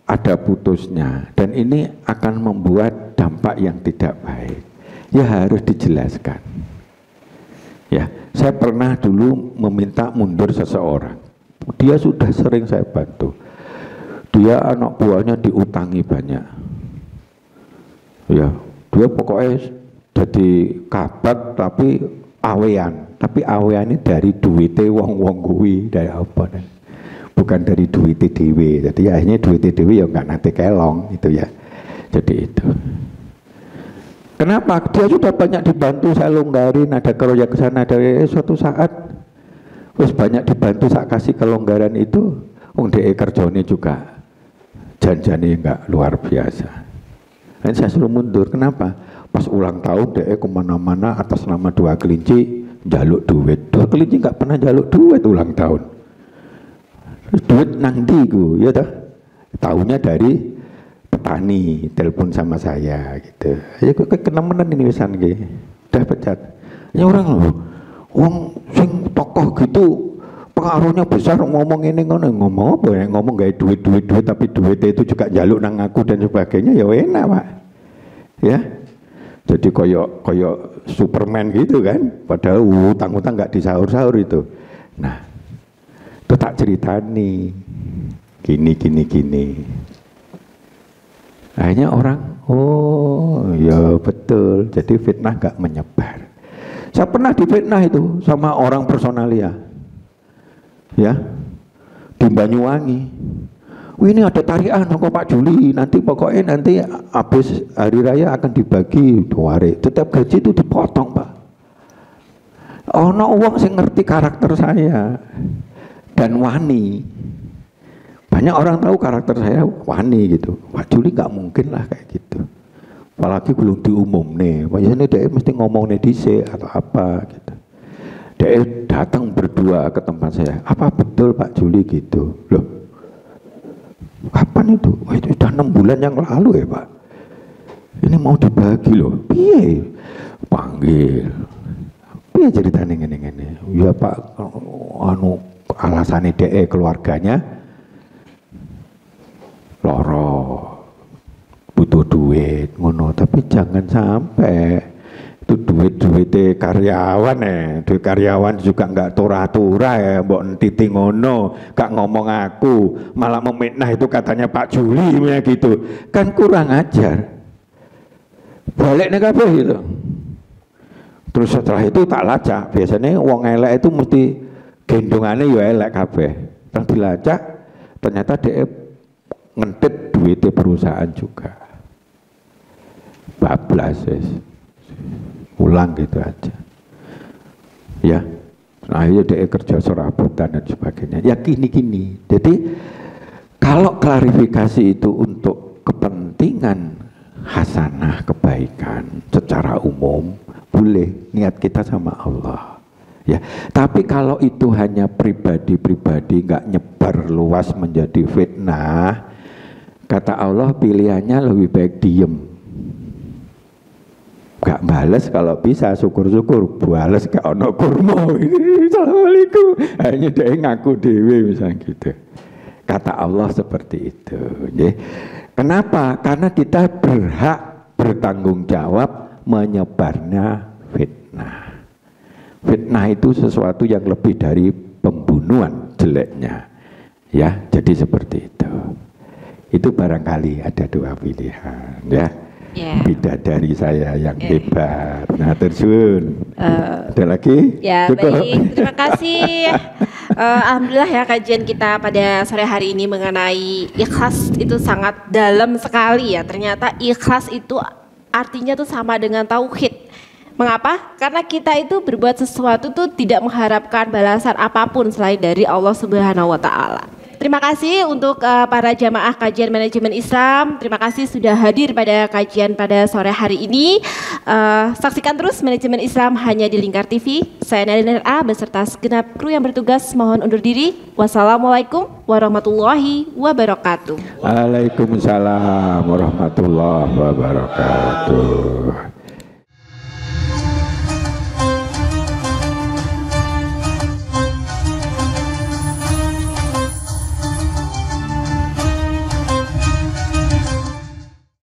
ada putusnya, dan ini akan membuat dampak yang tidak baik. Ya harus dijelaskan. Ya, saya pernah dulu meminta mundur seseorang. Dia sudah sering saya bantu. Dia anak buahnya diutangi banyak. Ya, dia pokoknya jadi kabat tapi awean. Tapi awean ini dari duitnya wong-wong kuwi, dari apa dan bukan dari duit dewe. Jadi akhirnya duit dewe ya nggak nanti kelong gitu ya. Jadi itu. Kenapa? Dia sudah banyak dibantu, saya longgarin, ada keroyak ke sana, ada suatu saat terus banyak dibantu, saya kasih kelonggaran itu, DE kerjanya juga janjane nggak luar biasa. Dan saya suruh mundur. Kenapa? Pas ulang tahun DE kemana-mana atas nama 2 kelinci jaluk duit. 2 kelinci nggak pernah jaluk duit ulang tahun. Duit nang ndi ku ya toh, tahunya dari petani telepon sama saya gitu. Ya kok kenemenan ini wisan nggih. Udah pecat. Ya orang loh. Wong sing tokoh gitu pengaruhnya besar ngomong ini ngomong apa ya, ngomong gak duit tapi duitnya itu juga jaluk nang aku dan sebagainya, ya enak Pak. Ya. Jadi koyok Superman gitu kan. Padahal utang-utang gak disaur-saur itu. Nah, itu tak ceritani gini. Akhirnya orang, oh ya betul, jadi fitnah gak menyebar. Saya pernah difitnah itu sama orang personalia ya di Banyuwangi. Ini ada tarian kok Pak Juli, nanti pokoknya nanti habis hari raya akan dibagi 2 hari, tetap gaji itu dipotong Pak. Ono uang sing ngerti karakter saya dan wani. Banyak orang tahu karakter saya wani gitu. Pak Juli nggak mungkin lah kayak gitu. Apalagi belum diumum nih. Biasanya dia mesti ngomong nih dhisik atau apa gitu. Dia datang berdua ke tempat saya. Apa betul Pak Juli gitu? Loh, kapan itu? Wah, itu sudah 6 bulan yang lalu ya Pak. Ini mau dibagi loh. Piye? Panggil. Piye ceritanya ngene-ngene? Ya Pak, alasannya DE keluarganya loro, butuh duit, ngono. Tapi jangan sampai itu duit karyawan duit karyawan juga nggak tura-tura ya, mbok entiti ngono, gak ngomong aku, malah memfitnah itu katanya Pak Juli ya gitu, kan kurang ajar. Balik nih kabeh gitu. Terus setelah itu tak lacak, biasanya wong elek itu mesti gendongannya ya elek kabeh. Terus dilacak, ternyata dia ngentit duitnya perusahaan juga. Bablas ulang gitu aja. Ya, akhirnya dia kerja serabutan dan sebagainya. Ya gini. Jadi kalau klarifikasi itu untuk kepentingan hasanah kebaikan secara umum, boleh, niat kita sama Allah. Ya, tapi kalau itu hanya pribadi-pribadi, nggak nyebar luas menjadi fitnah, kata Allah pilihannya lebih baik diem. Gak bales, kalau bisa syukur-syukur, bales ke ono kurma. Assalamualaikum. Hanya dia ngaku dewe misalnya gitu. Kata Allah seperti itu. Kenapa? Karena kita berhak bertanggung jawab menyebarnya fitnah. Fitnah itu sesuatu yang lebih dari pembunuhan jeleknya. Ya, jadi seperti itu. Itu barangkali ada dua pilihan, ya. Bidadari saya yang hebat. Nah, tersun. Ada lagi? Ya, cukup. Baik. Terima kasih. Alhamdulillah ya, kajian kita pada sore hari ini mengenai ikhlas itu sangat dalam sekali ya. Ternyata ikhlas itu artinya tuh sama dengan tauhid. Mengapa? Karena kita itu berbuat sesuatu tuh tidak mengharapkan balasan apapun selain dari Allah Subhanahu wa taala. Terima kasih untuk para jamaah kajian manajemen Islam. Terima kasih sudah hadir pada kajian pada sore hari ini. Saksikan terus manajemen Islam hanya di Lingkar TV. Saya Nalin RA beserta segenap kru yang bertugas mohon undur diri. Wassalamualaikum warahmatullahi wabarakatuh. Waalaikumsalam warahmatullahi wabarakatuh.